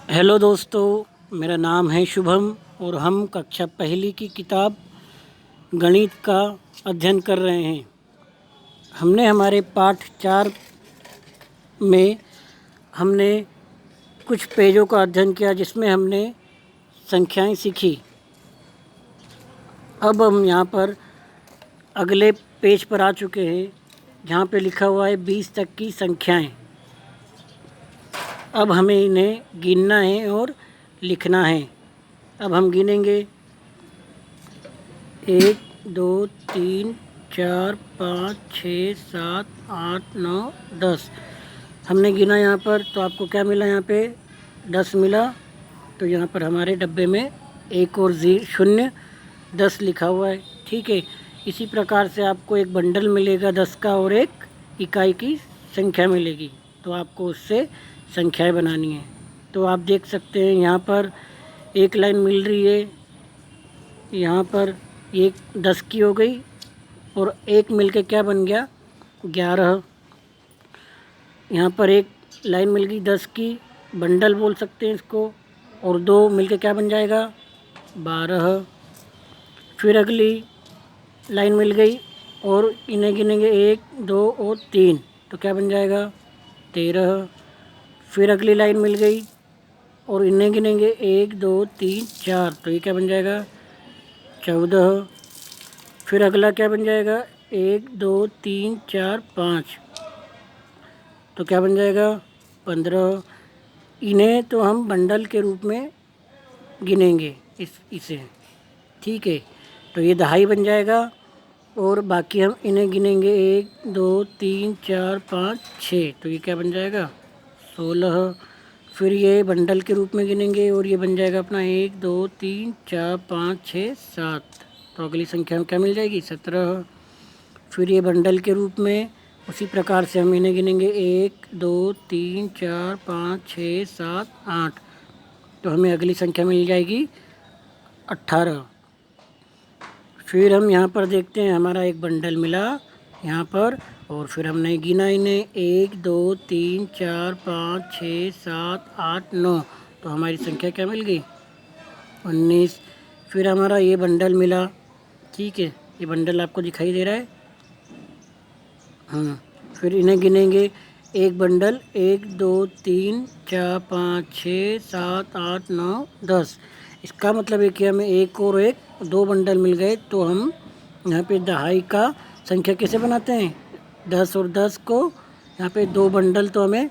Hello दोस्तों, मेरा नाम है शुभम और हम कक्षा पहली की किताब गणित का अध्ययन कर रहे हैं। हमने हमारे पाठ 4 में हमने कुछ पेजों का अध्ययन किया जिसमें हमने संख्याएं सीखी। अब हम यहाँ पर अगले पेज पर आ चुके हैं जहाँ पे लिखा हुआ है 20 तक की संख्याएं। अब हमें इन्हें गिनना है और लिखना है। अब हम गिनेंगे 1 2 3 4 5 6 7 8 9 10। हमने गिना यहाँ पर, तो आपको क्या मिला? यहाँ पे 10 मिला। तो यहाँ पर हमारे डब्बे में एक और शून्य 10 लिखा हुआ है। ठीक है, इसी प्रकार से आपको एक बंडल मिलेगा 10 का और एक इकाई की संख्या मिलेगी, तो आपको उससे संख्याएं बनानी है। तो आप देख सकते हैं यहाँ पर एक लाइन मिल रही है, यहाँ पर एक 10 की हो गई और एक मिलके क्या बन गया? 11। यहाँ पर एक लाइन मिल गई 10 की, बंडल बोल सकते हैं इसको, और 2 मिलके क्या बन जाएगा? 12। फिर अगली लाइन मिल गई और इन्हें गिनेंगे 1 2 और 3, तो क्या बन जाएगा? 13। फिर अगली लाइन मिल गई और इन्हें गिनेंगे 1 2 3 4, तो ये क्या बन जाएगा? 14। फिर अगला क्या बन जाएगा? 1 2 3 4 5, तो क्या बन जाएगा? 15। इन्हें तो हम बंडल के रूप में गिनेंगे इसे। ठीक है, तो ये दहाई बन जाएगा और बाकी हम इन्हें गिनेंगे 1 2 3 4 5 6, तो ये क्या बन जाएगा? 16। फिर ये बंडल के रूप में गिनेंगे और ये बन जाएगा अपना 1 2 3 4 5 6 7, तो अगली संख्या में क्या मिल जाएगी? 17। फिर ये बंडल के रूप में उसी प्रकार से हम इन्हें गिनेंगे 1 2 3 4 5 6 7 8, तो हमें अगली संख्या मिल जाएगी 18। फिर हम यहाँ पर देखते हैं हमारा एक बंडल मिला यहाँ पर, और फिर हमने गिना इन्हें 1 2 3 4 5 6 7 8 9, तो हमारी संख्या क्या मिल गई? 19। फिर हमारा ये बंडल मिला। ठीक है, ये बंडल आपको दिखाई दे रहा है? हाँ। फिर इन्हें गिनेंगे, एक बंडल 1 2 3 4 5 6 7 8 9 10। इसका मतलब है कि हमें एक और एक 2 बंडल मिल गए, तो हम यहाँ पे दहाई का संख्या कैसे बनाते हैं? 10 और 10 को यहाँ पे 2 बंडल तो हमें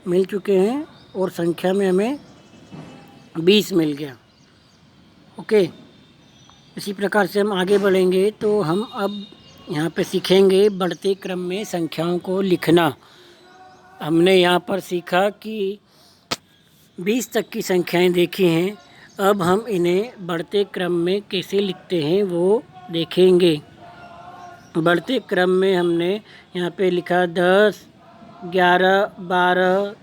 मिल चुके हैं और संख्या में हमें 20 मिल गया। ओके, इसी प्रकार से हम आगे बढ़ेंगे तो हम अब यहाँ पे सीखेंगे बढ़ते क्रम में संख्याओं को लिखना। हमने यहाँ पर सीखा कि 20 तक की संख्याएं देखी हैं, अब हम इन्हें बढ़ते क्रम में कैसे लिखते हैं वो देखेंगे। बढ़ते क्रम में हमने यहाँ पे लिखा 10 11 12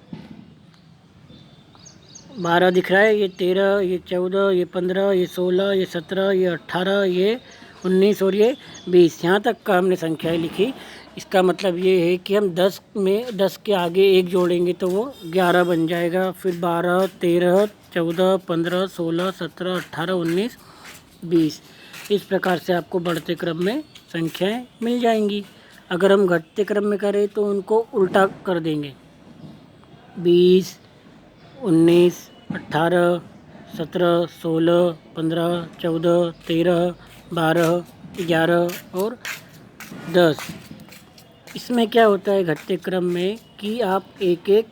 12 दिख रहा है, ये 13, ये 14, ये 15, ये 16, ये 17, ये 18, ये 19 और ये 20। यहाँ तक का हमने संख्याएं लिखी। इसका मतलब ये है कि हम 10 में 10 के आगे एक जोड़ेंगे तो वो 11 बन जाएगा। फिर 12 13 14 15 16 17 18 19 20। इस प्रकार से आपको बढ़ते क्रम में संख्याएं मिल जाएंगी। अगर हम घटते क्रम में करें तो उनको उल्टा कर देंगे। 20 19 18 17 16 15 14 13 12 11 और 10। इसमें क्या होता है घटते क्रम में कि आप एक एक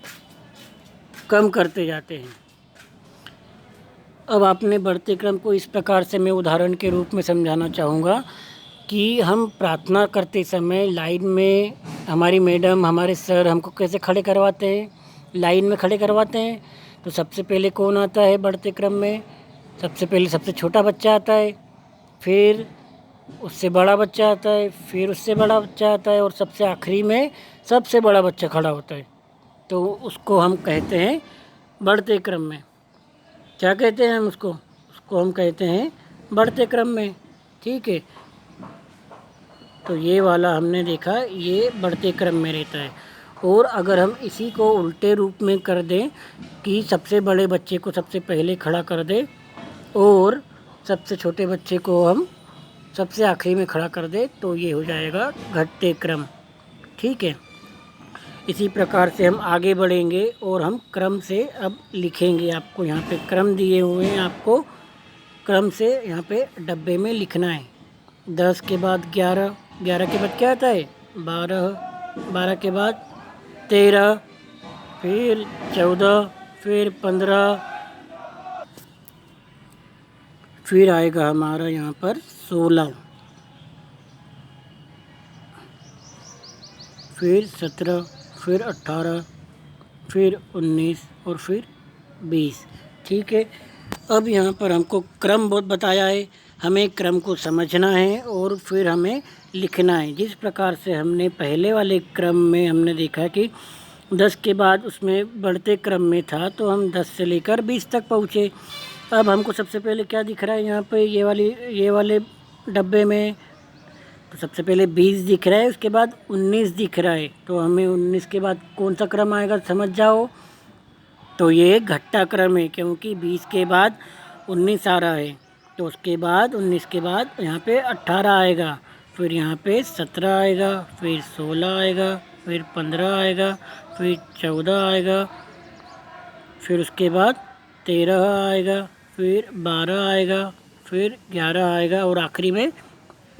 कम करते जाते हैं। अब आपने बढ़ते क्रम को इस प्रकार से मैं उदाहरण के रूप में समझाना चाहूँगा कि हम प्रार्थना करते समय लाइन में हमारी मैडम हमारे सर हमको कैसे खड़े करवाते हैं? लाइन में खड़े करवाते हैं। तो सबसे पहले कौन आता है बढ़ते क्रम में? सबसे पहले सबसे छोटा बच्चा आता है, फिर उससे बड़ा बच्चा आता है, फिर उससे बड़ा बच्चा आता है और सबसे आखिरी में सबसे बड़ा बच्चा खड़ा होता है। तो उसको हम कहते हैं बढ़ते क्रम में। क्या कहते हैं हम उसको हम कहते हैं बढ़ते क्रम में। ठीक है, तो ये वाला हमने देखा, ये बढ़ते क्रम में रहता है। और अगर हम इसी को उल्टे रूप में कर दें कि सबसे बड़े बच्चे को सबसे पहले खड़ा कर दें और सबसे छोटे बच्चे को हम सबसे आखिरी में खड़ा कर दें, तो ये हो जाएगा घटते क्रम। ठीक है, इसी प्रकार से हम आगे बढ़ेंगे और हम क्रम से अब लिखेंगे। आपको यहाँ पे क्रम दिए हुए हैं, आपको क्रम से यहाँ पे डब्बे में लिखना है। 10 के बाद 11, 11 के बाद क्या आता है 12, 12 के बाद 13, फिर 14, फिर 15, फिर आएगा हमारा यहाँ पर 16, फिर 17, फिर 18, फिर 19 और फिर 20। ठीक है, अब यहाँ पर हमको क्रम बहुत बताया है, हमें क्रम को समझना है और फिर हमें लिखना है। जिस प्रकार से हमने पहले वाले क्रम में हमने देखा कि 10 के बाद उसमें बढ़ते क्रम में था, तो हम 10 से लेकर 20 तक पहुँचे। अब हमको सबसे पहले क्या दिख रहा है यहाँ पे ये वाले डब्बे में, तो सबसे पहले 20 दिख रहा है, उसके बाद 19 दिख रहा है। तो हमें 19 के बाद कौन सा क्रम आएगा समझ जाओ, तो ये घट्टा क्रम है, क्योंकि 20 के बाद 19 आ रहा है। तो उसके बाद 19 के बाद यहाँ पे 18 आएगा, फिर यहाँ पे 17 आएगा, फिर 16 आएगा, फिर 15 आएगा, फिर 14 आएगा, फिर उसके बाद 13 आएगा, फिर 12 आएगा, फिर 11 आएगा और आखिरी में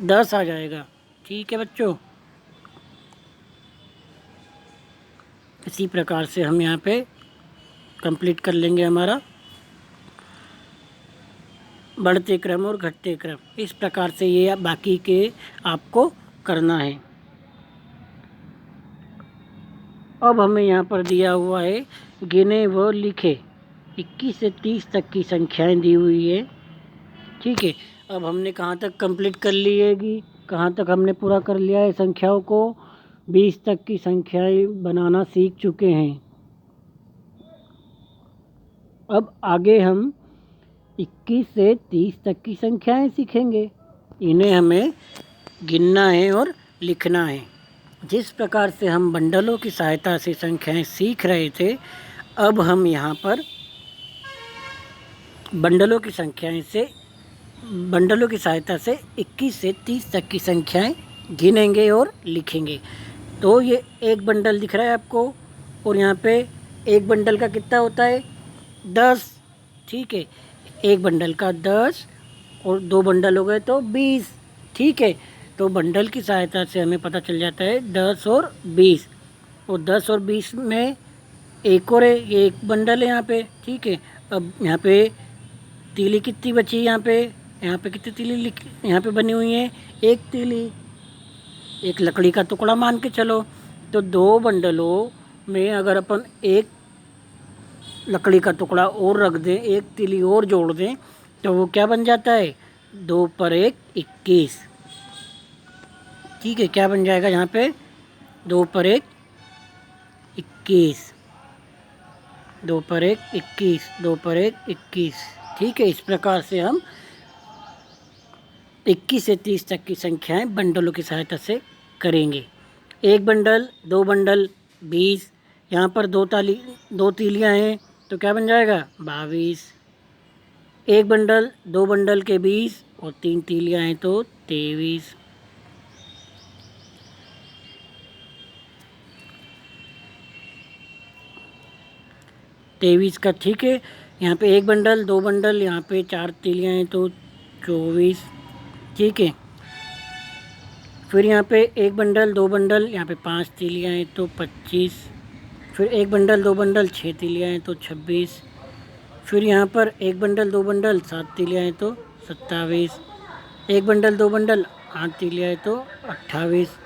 10 आ जाएगा। ठीक है बच्चों, इसी प्रकार से हम यहाँ पे कंप्लीट कर लेंगे हमारा बढ़ते क्रम और घटते क्रम। इस प्रकार से ये बाकी के आपको करना है। अब हमें यहाँ पर दिया हुआ है गिने व लिखे, 21 से 30 तक की संख्याएं दी हुई है। ठीक है, अब हमने कहाँ तक कंप्लीट कर ली हैगी, कहाँ तक हमने पूरा कर लिया है संख्याओं को, 20 तक की संख्याएं बनाना सीख चुके हैं। अब आगे हम 21 से 30 तक की संख्याएं सीखेंगे, इन्हें हमें गिनना है और लिखना है। जिस प्रकार से हम बंडलों की सहायता से संख्याएं सीख रहे थे, अब हम यहाँ पर बंडलों की सहायता से 21 से 30 तक की संख्याएं गिनेंगे और लिखेंगे। तो ये एक बंडल दिख रहा है आपको, और यहाँ पे एक बंडल का कितना होता है 10। ठीक है, एक बंडल का 10 और 2 बंडल हो गए तो 20। ठीक है, तो बंडल की सहायता से हमें पता चल जाता है 10 और 20, और 10 और 20 में एक और है, ये एक बंडल है यहाँ पे। ठीक है, अब यहाँ पे तीली कितनी बची, यहाँ पे कितनी तीली यहाँ पे बनी हुई है, एक तीली, एक लकड़ी का टुकड़ा मान के चलो। तो 2 बंडलों में अगर अपन एक लकड़ी का टुकड़ा और रख दें, एक तीली और जोड़ दें, तो वो क्या बन जाता है 2 पर 1 21। ठीक है, क्या बन जाएगा यहाँ पे 2 पर 1 21, 2 पर 1 21, 2 पर 1 21। ठीक है, इस प्रकार से हम 21 से 30 तक की संख्याएं बंडलों की सहायता से करेंगे। एक बंडल, 2 बंडल 20, यहाँ पर 2 तीलियाँ हैं, तो क्या बन जाएगा 22। एक बंडल, 2 बंडल के 20 और 3 तीलियाँ हैं तो 23। का ठीक है, यहाँ पे एक बंडल, 2 बंडल, यहाँ पे 4 तीलियाँ हैं तो 24। ठीक है, फिर यहाँ पे एक बंडल, 2 बंडल, यहाँ पे 5 तीलियाँ हैं तो 25। फिर एक बंडल, 2 बंडल, 6 तीलियाँ हैं तो 26। फिर यहाँ पर एक बंडल, 2 बंडल, 7 तीलियाँ हैं तो 27। एक बंडल, 2 बंडल, 8 तीलियाँ हैं तो 28।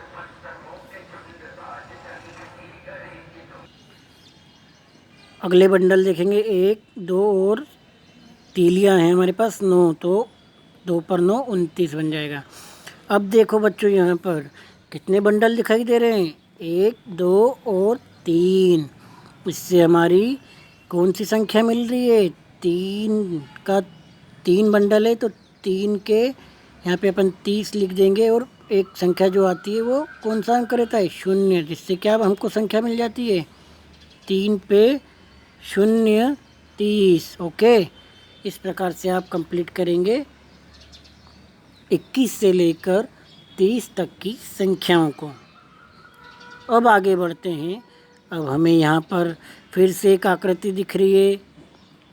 अगले बंडल देखेंगे, 1, 2 और तीलियाँ हैं हमारे पास 9, तो 2 पर 9 29 बन जाएगा। अब देखो बच्चों, यहाँ पर कितने बंडल दिखाई दे रहे हैं 1, 2 और 3। इससे हमारी कौन सी संख्या मिल रही है 3 का 3 बंडल है, तो 3 के यहाँ पे अपन 30 लिख देंगे और एक संख्या जो आती है वो कौन सा अंक रहता है? शून्य, जिससे क्या हमको संख्या मिल जाती है 3 पे 0 30। ओके, इस प्रकार से आप कंप्लीट करेंगे 21 से लेकर 30 तक की संख्याओं को। अब आगे बढ़ते हैं। अब हमें यहाँ पर फिर से एक आकृति दिख रही है,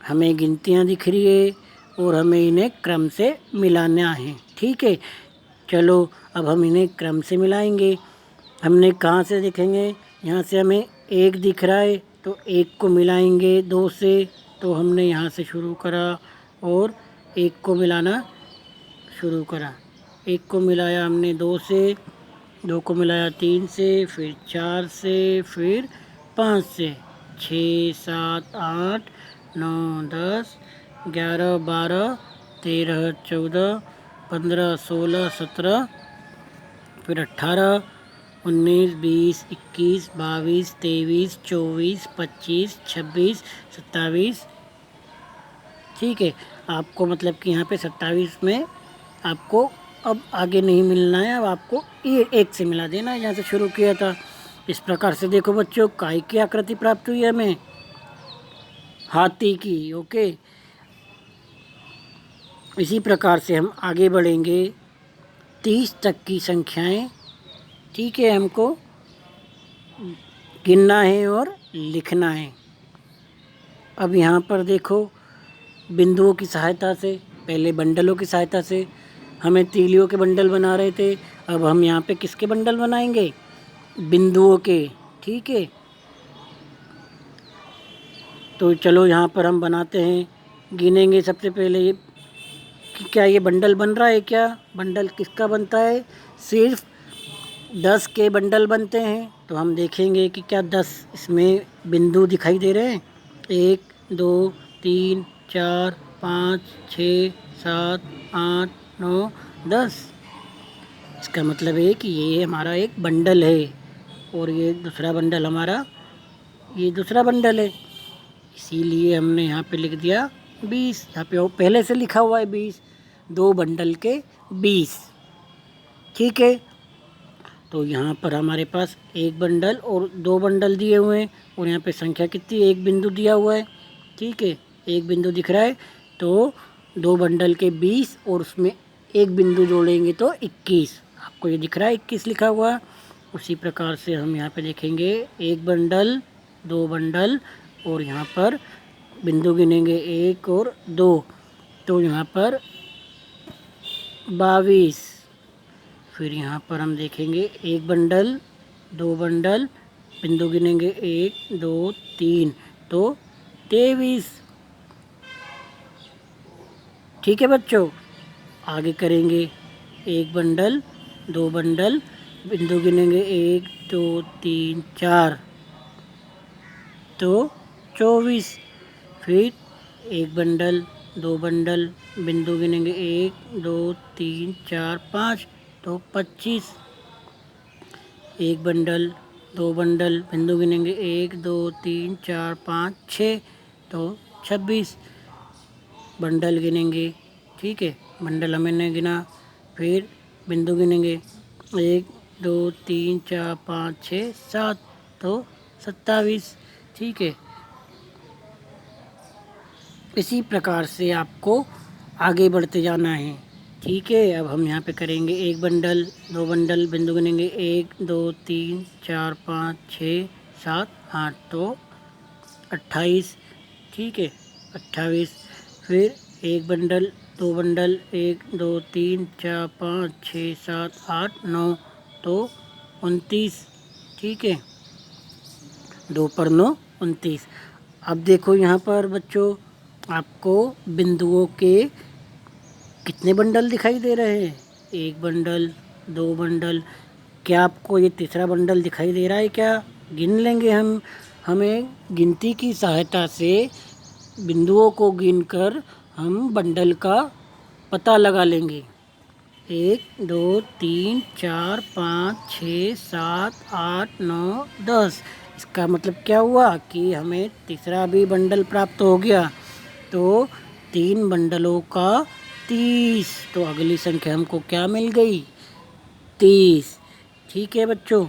हमें गिनतियाँ दिख रही है और हमें इन्हें क्रम से मिलाना है। ठीक है, चलो अब हम इन्हें क्रम से मिलाएंगे। हमने कहाँ से देखेंगे? यहाँ से हमें 1 दिख रहा है तो 1 को मिलाएंगे 2 से, तो हमने यहाँ से शुरू करा और 1 को मिलाना शुरू करा। 1 को मिलाया हमने 2 से, 2 को मिलाया 3 से, फिर 4 से, फिर 5 से, 6 7 8 9 10 11 12 13 14 15 16 17, फिर 18 19 20 21 22 23 24 25 26 27। ठीक है, आपको मतलब कि यहाँ पे 27 में आपको अब आगे नहीं मिलना है, अब आपको ये 1 से मिला देना है जहाँ से शुरू किया था। इस प्रकार से देखो बच्चों, काय की आकृति प्राप्त हुई है हमें? हाथी की। ओके, इसी प्रकार से हम आगे बढ़ेंगे 30 तक की संख्याएं। ठीक है, हमको गिनना है और लिखना है। अब यहाँ पर देखो, बिंदुओं की सहायता से, पहले बंडलों की सहायता से हमें तीलियों के बंडल बना रहे थे, अब हम यहाँ पे किसके बंडल बनाएंगे? बिंदुओं के। ठीक है, तो चलो यहाँ पर हम बनाते हैं, गिनेंगे सबसे पहले ये कि क्या ये बंडल बन रहा है क्या? बंडल किसका बनता है? सिर्फ 10 के बंडल बनते हैं। तो हम देखेंगे कि क्या 10 इसमें बिंदु दिखाई दे रहे हैं? 1 2 3 4 5 6 7 8 9 10। इसका मतलब है कि ये हमारा एक बंडल है और ये दूसरा बंडल हमारा, ये दूसरा बंडल है, इसीलिए हमने यहाँ पे लिख दिया 20। यहाँ पे वो पहले से लिखा हुआ है 20, 2 बंडल के 20। ठीक है, तो यहाँ पर हमारे पास 1 बंडल और 2 बंडल दिए हुए हैं और यहाँ पे संख्या कितनी? 1 बिंदु दिया हुआ है। ठीक है, 1 बिंदु दिख रहा है, तो 2 बंडल के 20 और उसमें 1 बिंदु जोड़ेंगे तो 21। आपको ये दिख रहा है 21 लिखा हुआ। उसी प्रकार से हम यहाँ पे देखेंगे 1 बंडल, 2 बंडल और यहाँ पर बिंदु गिनेंगे 1 और 2, तो यहाँ पर 22। फिर यहाँ पर हम देखेंगे 1 बंडल, 2 बंडल, बिंदु गिनेंगे 1 2 3, तो 23। ठीक है बच्चों, आगे करेंगे 1 बंडल, 2 बंडल, बिंदु गिनेंगे 1 2 3 4, तो 24। फिर 1 बंडल, 2 बंडल, बिंदु गिनेंगे 1 2 3 4 5, तो 25। 1 बंडल, 2 बंडल, बिंदु गिनेंगे 1 2 3 4 5 6, तो 26 बंडल गिनेंगे। ठीक है, बंडल हमने गिना, फिर बिंदु गिनेंगे 1 2 3 4 5 6 7, तो 27। ठीक है, इसी प्रकार से आपको आगे बढ़ते जाना है। ठीक है, अब हम यहाँ पे करेंगे 1 बंडल, 2 बंडल, बिंदु गिनेंगे 1 2 3 4 5 6 7 8, तो 28। ठीक है, 28। फिर 1 बंडल, 2 बंडल, 1 2 3 4 5 6 7 8 9, तो 29। ठीक है, 2 पर 9 29। अब देखो यहाँ पर बच्चों, आपको बिंदुओं के कितने बंडल दिखाई दे रहे हैं? 1 बंडल, 2 बंडल, क्या आपको ये तीसरा बंडल दिखाई दे रहा है क्या? गिन लेंगे हम, हमें गिनती की सहायता से बिंदुओं को गिनकर हम बंडल का पता लगा लेंगे। 1 2 3 4 5 6 7 8 9 10। इसका मतलब क्या हुआ कि हमें तीसरा भी बंडल प्राप्त हो गया, तो 3 बंडलों का 30। तो अगली संख्या हमको क्या मिल गई? 30। ठीक है बच्चों,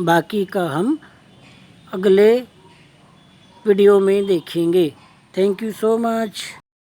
बाकी का हम अगले वीडियो में देखेंगे। Thank you so much.